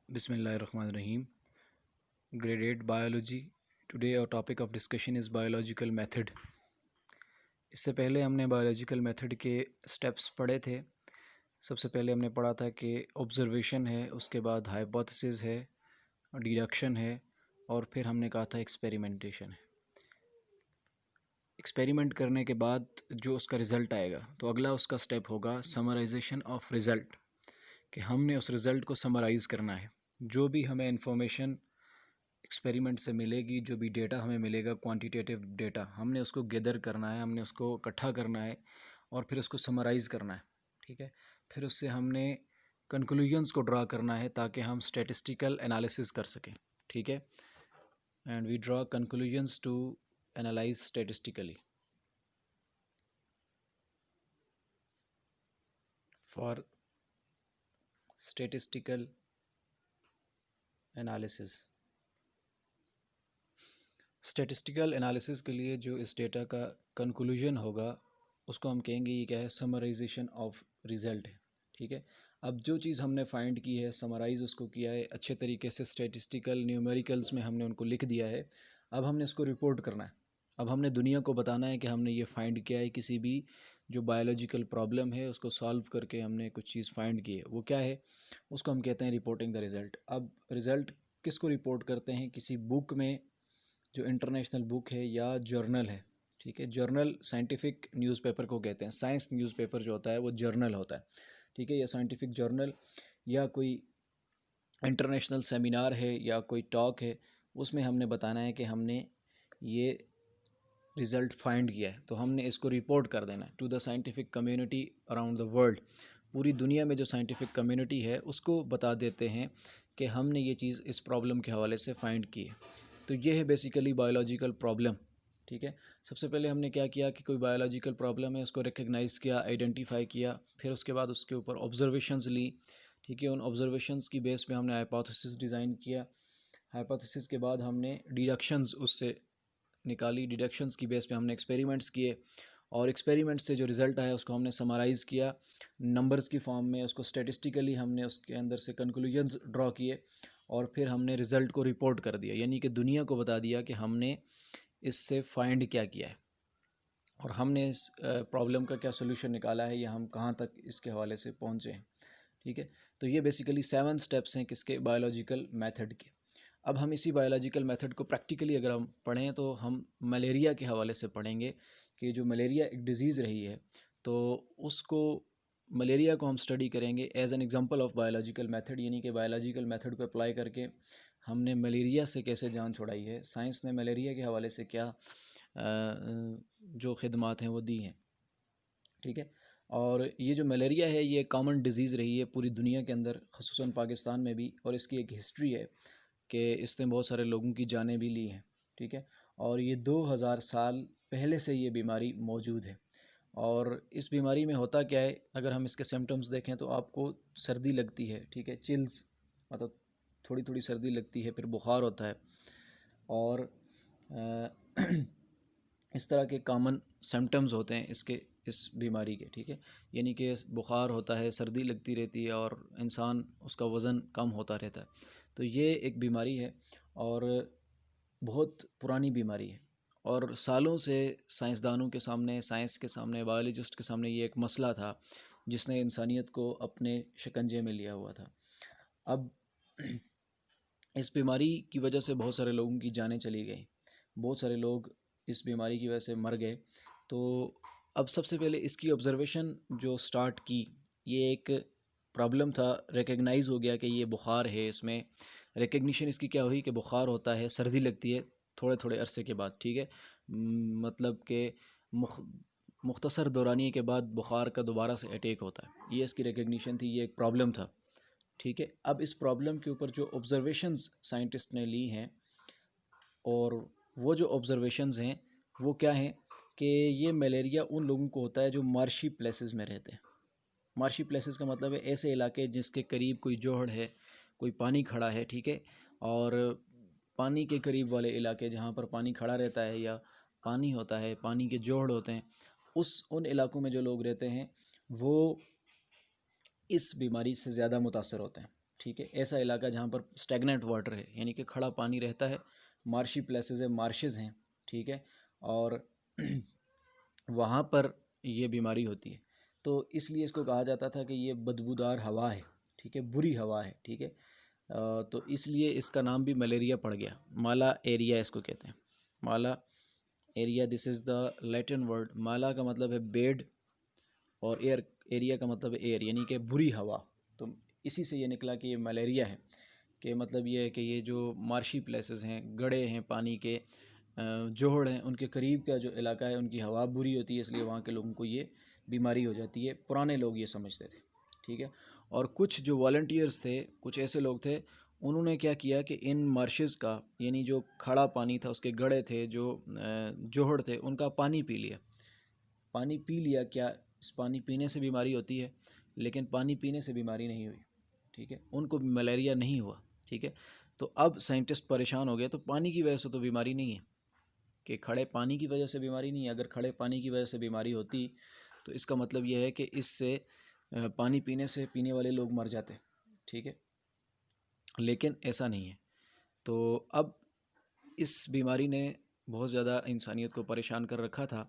Bismillahirrahmanirrahim. Grade 8 Biology. Today our topic of discussion is biological method. इससे पहले हमने biological method के steps पढ़े थे। सबसे पहले हमने पढ़ा था कि ऑब्जर्वेशन है, उसके बाद हाइपोथेसिस है, डिडक्शन है और फिर हमने कहा था एक्सपेरिमेंटेशन है। एक्सपेरिमेंट करने के बाद जो उसका रिज़ल्ट आएगा तो अगला उसका स्टेप होगा समराइजेशन ऑफ रिज़ल्ट, कि हमने उस रिज़ल्ट को समराइज़ करना है। जो भी हमें इंफॉर्मेशन एक्सपेरिमेंट से मिलेगी, जो भी डेटा हमें मिलेगा, क्वांटिटेटिव डेटा, हमने उसको गैदर करना है, हमने उसको इकट्ठा करना है और फिर उसको समराइज़ करना है। ठीक है, फिर उससे हमने कंक्लूजन्स को ड्रा करना है ताकि हम स्टैटिस्टिकल एनालिसिस कर सकें। ठीक है, and we draw conclusions to analyse statistically for statistical analysis. Statistical analysis के लिए जो इस डेटा का कंक्लूजन होगा उसको हम कहेंगे ये क्या है, समराइजेशन ऑफ रिज़ल्ट है। ठीक है, अब जो चीज़ हमने फाइंड की है, समराइज़ उसको किया है अच्छे तरीके से, स्टैटिस्टिकल न्यूमेरिकल्स में हमने उनको लिख दिया है। अब हमने इसको रिपोर्ट करना है। अब हमने दुनिया को बताना है कि हमने ये फाइंड किया है, किसी भी जो बायोलॉजिकल प्रॉब्लम है उसको सॉल्व करके हमने कुछ चीज़ फाइंड की है। वो क्या है, उसको हम कहते हैं रिपोर्टिंग द रिज़ल्ट। अब रिज़ल्ट किसको रिपोर्ट करते हैं? किसी बुक में, जो इंटरनेशनल बुक है या जर्नल है। ठीक है, जर्नल साइंटिफिक न्यूज़पेपर को कहते हैं। साइंस न्यूज़पेपर जो होता है वो जर्नल होता है। ठीक है, या साइंटिफिक जर्नल या कोई इंटरनेशनल सेमिनार है या कोई टॉक है, उसमें हमने बताना है कि हमने ये रिज़ल्ट फाइंड किया है, तो हमने इसको रिपोर्ट कर देना है to the scientific community around the world. पूरी दुनिया में जो साइंटिफिक कम्युनिटी है उसको बता देते हैं कि हमने ये चीज़ इस प्रॉब्लम के हवाले से फाइंड की है। तो ये है बेसिकली बायोलॉजिकल प्रॉब्लम। ठीक है, सबसे पहले हमने क्या किया कि कोई बायोलॉजिकल प्रॉब्लम है, उसको रिकग्नाइज़ किया, आइडेंटिफाई किया, फिर उसके बाद उसके ऊपर ऑब्जर्वेशंस ली। ठीक है, उन ऑब्जर्वेशंस की बेस पे हमने हाइपोथेसिस डिज़ाइन किया। हाइपोथेसिस के बाद हमने डिडक्शंस उससे निकाली, डिडक्शंस की बेस पे हमने एक्सपेरिमेंट्स किए और एक्सपेरिमेंट से जो रिज़ल्ट आया उसको हमने समराइज़ किया नंबर्स की फॉर्म में, उसको स्टैटिस्टिकली हमने उसके अंदर से कंक्लूजन्स ड्रॉ किए और फिर हमने रिज़ल्ट को रिपोर्ट कर दिया, यानी कि दुनिया को बता दिया कि हमने इससे फाइंड क्या किया है और हमने इस प्रॉब्लम का क्या सोल्यूशन निकाला है या हम कहाँ तक इसके हवाले से पहुँचे हैं। ठीक है, तो ये बेसिकली 7 स्टेप्स हैं किसके, बायोलॉजिकल मेथड के। अब हम इसी बायोलॉजिकल मेथड को प्रैक्टिकली अगर हम पढ़ें तो हम मलेरिया के हवाले से पढ़ेंगे कि जो मलेरिया एक डिज़ीज़ रही है, तो उसको, मलेरिया को हम स्टडी करेंगे as an example of biological method, यानी कि बायोलॉजिकल मेथड को अप्लाई करके हमने मलेरिया से कैसे जान छुड़ाई है, साइंस ने मलेरिया के हवाले से क्या जो खिदमात हैं वो दी हैं। ठीक है, और ये जो मलेरिया है ये कॉमन डिज़ीज़ रही है पूरी दुनिया के अंदर, ख़ुसूसन पाकिस्तान में भी, और इसकी एक हिस्ट्री है कि इसने बहुत सारे लोगों की जानें भी ली हैं। ठीक है, और ये 2000 साल पहले से ये बीमारी मौजूद है। और इस बीमारी में होता क्या है, अगर हम इसके सिम्टम्स देखें तो आपको सर्दी लगती है। ठीक है, चिल्स, मतलब थोड़ी थोड़ी सर्दी लगती है, फिर बुखार होता है और इस तरह के कॉमन सिम्टम्स होते हैं इसके, इस बीमारी के। ठीक है, यानी कि बुखार होता है, सर्दी लगती रहती है और इंसान, उसका वज़न कम होता रहता है। तो ये एक बीमारी है और बहुत पुरानी बीमारी है और सालों से साइंसदानों के सामने, साइंस के सामने, बायोलॉजिस्ट के सामने ये एक मसला था जिसने इंसानियत को अपने शिकंजे में लिया हुआ था। अब इस बीमारी की वजह से बहुत सारे लोगों की जानें चली गई, बहुत सारे लोग इस बीमारी की वजह से मर गए। तो अब सबसे पहले इसकी ऑब्ज़र्वेशन जो स्टार्ट की, ये एक प्रॉब्लम था, रिकग्नाइज़ हो गया कि ये बुखार है। इसमें रिकग्निशन इसकी क्या हुई कि बुखार होता है, सर्दी लगती है थोड़े थोड़े अरसे के बाद। ठीक है, मतलब कि मुख्तसर दौरानिए के बाद बुखार का दोबारा से अटैक होता है, ये इसकी रिकग्निशन थी, ये एक प्रॉब्लम था। ठीक है, अब इस प्रॉब्लम के ऊपर जो ऑब्ज़र्वेशंस साइंटिस्ट ने ली हैं, और वो जो ऑब्ज़र्वेशंस हैं वो क्या हैं कि ये मलेरिया उन लोगों को होता है जो मार्शी प्लेसेस में रहते हैं। मार्शी प्लेसेस का मतलब है ऐसे इलाके जिसके करीब कोई जोहड़ है, कोई पानी खड़ा है। ठीक है, और पानी के करीब वाले इलाके जहाँ पर पानी खड़ा रहता है या पानी होता है, पानी के जोहड़ होते हैं, उन इलाकों में जो लोग रहते हैं वो इस बीमारी से ज़्यादा मुतासर होते हैं। ठीक है, ऐसा इलाका जहाँ पर स्टैगनेंट वाटर है यानी कि खड़ा पानी रहता है, मार्शी प्लेसेस है, मार्शेस हैं, ठीक है, और वहाँ पर ये बीमारी होती है। तो इसलिए इसको कहा जाता था कि ये बदबूदार हवा है, ठीक है, बुरी हवा है, ठीक है। तो इसलिए इसका नाम भी मलेरिया पड़ गया। माला एरिया इसको कहते हैं, माला aria. This is the Latin word. माला का मतलब है बेड और एयर, एरिया का मतलब है एयर, यानी कि बुरी हवा। तो इसी से ये निकला कि ये मलेरिया है, कि मतलब ये है कि ये जो मार्शी प्लेसेस हैं, गड्ढे हैं पानी के, जोहड़ हैं, उनके करीब का जो इलाका है उनकी हवा बुरी होती है, इसलिए वहाँ के लोगों को ये बीमारी हो जाती है। पुराने लोग ये समझते थे, ठीक है। और कुछ जो वॉलंटियर्स थे, कुछ ऐसे लोग थे, उन्होंने क्या किया कि इन मार्शेस का, यानी जो खड़ा पानी था, उसके गड्ढे थे, जो जोहड़ थे, उनका पानी पी लिया। पानी पी लिया, क्या इस पानी पीने से बीमारी होती है? लेकिन पानी पीने से बीमारी नहीं हुई, ठीक है, उनको मलेरिया नहीं हुआ, ठीक है। तो अब साइंटिस्ट परेशान हो गए, तो पानी की वजह से तो बीमारी नहीं है, कि खड़े पानी की वजह से बीमारी नहीं है। अगर खड़े पानी की वजह से बीमारी होती तो इसका मतलब यह है कि इससे पानी पीने से पीने वाले लोग मर जाते, ठीक है, लेकिन ऐसा नहीं है। तो अब इस बीमारी ने बहुत ज़्यादा इंसानियत को परेशान कर रखा था।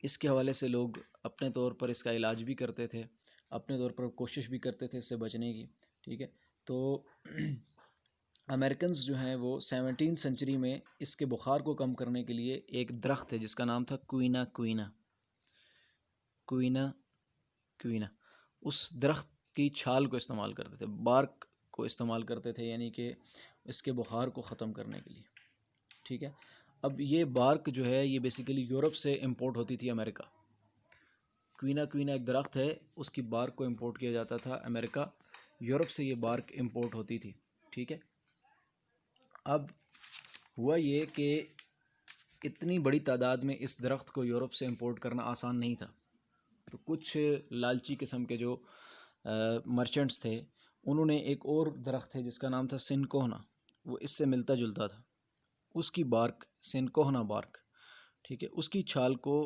इसके हवाले से लोग अपने तौर पर इसका इलाज भी करते थे, अपने तौर पर कोशिश भी करते थे इससे बचने की, ठीक है। तो अमेरिकन्स जो हैं वो 17वीं सेंचुरी में इसके बुखार को कम करने के लिए एक दरख्त है जिसका नाम था क्वीना क्वीना, क्वीना क्वीना, उस दरख्त की छाल को इस्तेमाल करते थे, बार्क को इस्तेमाल करते थे, यानी कि इसके बुखार को ख़त्म करने के लिए, ठीक है। अब ये बार्क जो है ये बेसिकली यूरोप से इंपोर्ट होती थी अमेरिका। क्वीना क्वीना एक दरख्त है, उसकी बार्क को इंपोर्ट किया जाता था अमेरिका, यूरोप से ये बार्क इंपोर्ट होती थी, ठीक है। अब हुआ ये कि इतनी बड़ी तादाद में इस दरख्त को यूरोप से इंपोर्ट करना आसान नहीं था। तो कुछ लालची किस्म के जो मर्चेंट्स थे, उन्होंने एक और दरख्त है जिसका नाम था सिनकोहना, वो इससे मिलता जुलता था, उसकी बार्क, सिनकोहना बार्क, ठीक है, उसकी छाल को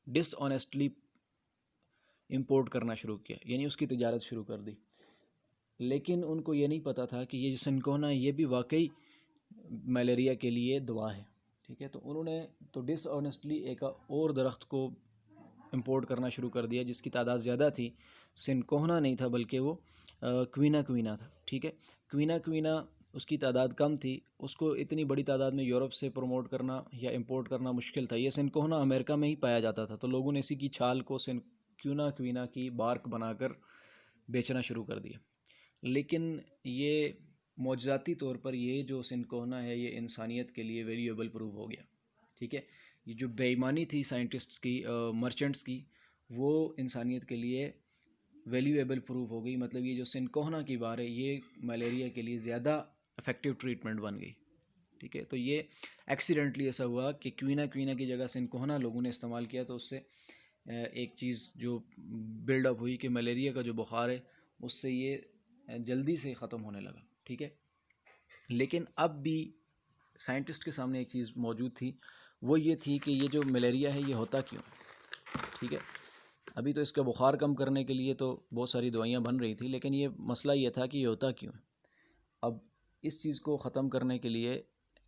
डिसऑनेस्टली इंपोर्ट करना शुरू किया, यानी उसकी तिजारत शुरू कर दी। लेकिन उनको ये नहीं पता था कि ये सिनकोहना ये भी वाकई मलेरिया के लिए दवा है, ठीक है। तो उन्होंने तो डिसऑनेस्टली एक और दरख्त को इंपोर्ट करना शुरू कर दिया जिसकी तादाद ज़्यादा थी। सिनकोहना नहीं था बल्कि वो क्वीना क्वीना था, ठीक है। क्वीना क्वीना उसकी तादाद कम थी, उसको इतनी बड़ी तादाद में यूरोप से प्रमोट करना या इंपोर्ट करना मुश्किल था। ये सिनकोहना अमेरिका में ही पाया जाता था, तो लोगों ने इसी की छाल को क्वीना क्वीना की बार्क बनाकर बेचना शुरू कर दिया। लेकिन ये मौजज़ाती तौर पर ये जो सिनकोहना है ये इंसानियत के लिए वैल्यूएबल प्रूव हो गया, ठीक है। ये जो बेईमानी थी साइंटिस्ट्स की, मर्चेंट्स की, वो इंसानियत के लिए वैल्यूएबल प्रूव हो गई। मतलब ये जो सिनकोहना की बार है ये मलेरिया के लिए ज़्यादा इफ़ेक्टिव ट्रीटमेंट बन गई, ठीक है। तो ये एक्सीडेंटली ऐसा हुआ कि क्वीना क्वीना की जगह सिनकोहना लोगों ने इस्तेमाल किया, तो उससे एक चीज़ जो बिल्डअप हुई कि मलेरिया का जो बुखार है उससे ये जल्दी से ख़त्म होने लगा, ठीक है। लेकिन अब भी साइंटिस्ट के सामने एक चीज़ मौजूद थी, वो ये थी कि ये जो मलेरिया है ये होता क्यों, ठीक है। अभी तो इसका बुखार कम करने के लिए तो बहुत सारी दवाइयाँ बन रही थी, लेकिन ये मसला ये था कि ये होता क्यों है। अब इस चीज़ को ख़त्म करने के लिए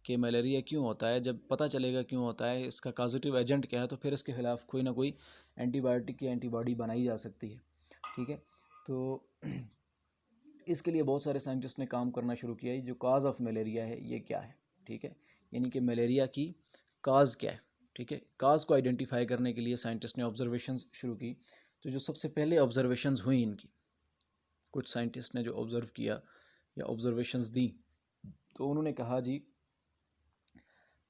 कि मलेरिया क्यों होता है, जब पता चलेगा क्यों होता है, इसका कॉजेटिव एजेंट क्या है, तो फिर इसके ख़िलाफ़ कोई ना कोई एंटीबायोटिक या एंटीबॉडी बनाई जा सकती है, ठीक है। तो इसके लिए बहुत सारे साइंटिस्ट ने काम करना शुरू किया है। जो काज ऑफ मलेरिया है ये क्या है, ठीक है, यानी कि मलेरिया की काज क्या है, ठीक है। काज को आइडेंटिफाई करने के लिए साइंटिस्ट ने ऑब्जर्वेशंस शुरू की। तो जो सबसे पहले ऑब्जर्वेशंस हुई इनकी, कुछ साइंटिस्ट ने जो ऑब्ज़र्व किया या ऑब्जर्वेशंस दी, तो उन्होंने कहा जी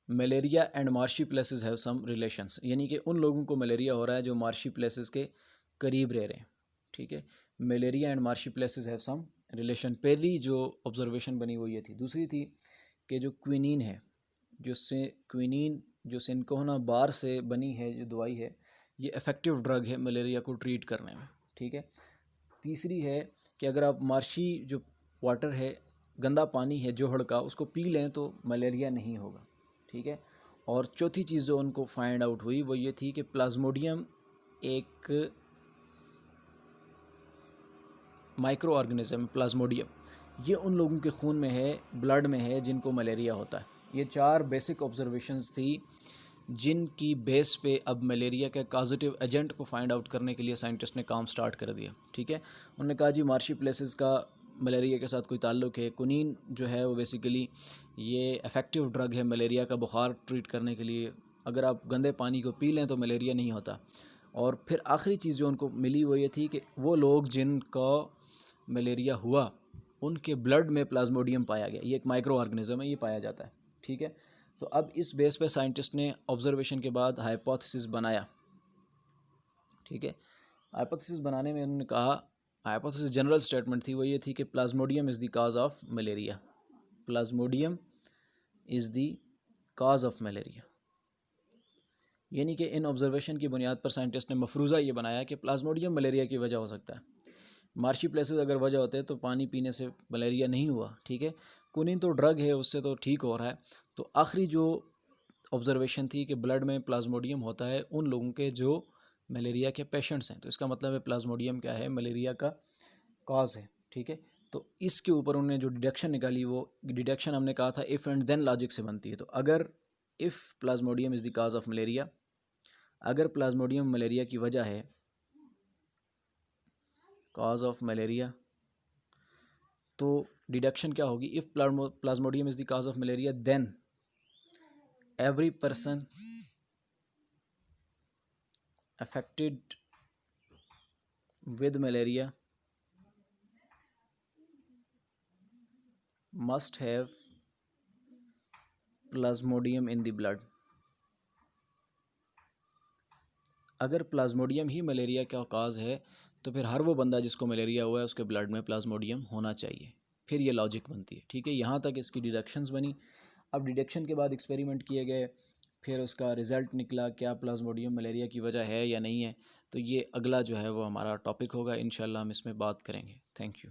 malaria and marshy places have some relations, यानी कि उन लोगों को मलेरिया हो रहा है जो मार्शी प्लेसेस के करीब रह रहे हैं, ठीक है। Malaria and marshy places have some relation, पहली जो ऑब्जर्वेशन बनी वो ये थी। दूसरी थी कि जो क्विनीन है, क्विनीन जो सिनकोहना बार से बनी है जो दवाई है, ये इफ़ेक्टिव ड्रग है मलेरिया को ट्रीट करने में, ठीक है। तीसरी है कि अगर आप मार्शी जो वाटर है, गंदा पानी है जोहड़ का, उसको पी लें तो मलेरिया नहीं होगा, ठीक है। और चौथी चीज़ जो उनको फाइंड आउट हुई वो ये थी कि प्लाज्मोडियम एक माइक्रो ऑर्गेनिज्म, प्लाज्मोडियम ये उन लोगों के खून में है, ब्लड में है जिनको मलेरिया होता है। ये 4 बेसिक ऑब्जर्वेशंस थी जिनकी बेस पे अब मलेरिया के कॉजेटिव एजेंट को फाइंड आउट करने के लिए साइंटिस्ट ने काम स्टार्ट कर दिया। ठीक है, उन्होंने कहा जी मार्शी प्लेसेस का मलेरिया के साथ कोई ताल्लुक़ है। कुनीन जो है वो बेसिकली ये इफ़ेक्टिव ड्रग है मलेरिया का बुखार ट्रीट करने के लिए। अगर आप गंदे पानी को पी लें तो मलेरिया नहीं होता। और फिर आखिरी चीज़ जो उनको मिली वो ये थी कि वो लोग जिनको मलेरिया हुआ उनके ब्लड में प्लाज्मोडियम पाया गया। ये एक माइक्रो ऑर्गेनिज्म है, ये पाया जाता है। ठीक है, तो अब इस बेस पे साइंटिस्ट ने ऑब्जर्वेशन के बाद हाइपोथेसिस बनाया। ठीक है, हाइपोथेसिस बनाने में उन्होंने कहा, हाइपोथेसिस जनरल स्टेटमेंट थी, वो ये थी कि Plasmodium is the cause of malaria. Plasmodium is the cause of malaria. यानी कि इन ऑब्जर्वेशन की बुनियाद पर साइंटिस्ट ने मफरूज़ा ये बनाया कि प्लाज्मोडियम मलेरिया की वजह हो सकता है। मार्शी प्लेसेस अगर वजह होते तो पानी पीने से मलेरिया नहीं हुआ। ठीक है, कुनीन तो ड्रग है, उससे तो ठीक हो रहा है। तो आखिरी जो ऑब्जर्वेशन थी कि ब्लड में प्लाज्मोडियम होता है उन लोगों के जो मलेरिया के पेशेंट्स हैं। तो इसका मतलब है प्लाज्मोडियम क्या है, मलेरिया का कॉज है। ठीक है, तो इसके ऊपर उन्होंने जो डिडक्शन निकाली, वो डिडक्शन हमने कहा था इफ़ एंड देन लॉजिक से बनती है। तो अगर if plasmodium is the cause of malaria, अगर प्लाज्मोडियम मलेरिया की वजह है, कॉज ऑफ मलेरिया, तो डिडक्शन क्या होगी, if plasmodium is the cause of malaria then every person affected with malaria must have plasmodium in the blood। अगर Plasmodium ही malaria का काज है तो फिर हर वो बंदा जिसको मलेरिया हुआ है उसके ब्लड में प्लाज्मोडियम होना चाहिए। फिर ये लॉजिक बनती है। ठीक है, यहाँ तक इसकी डिडक्शंस बनी। अब डिडक्शन के बाद एक्सपेरिमेंट किए गए, फिर उसका रिज़ल्ट निकला क्या प्लाज्मोडियम मलेरिया की वजह है या नहीं है। तो ये अगला जो है वो हमारा टॉपिक होगा, इंशाल्लाह हम इसमें बात करेंगे। Thank you.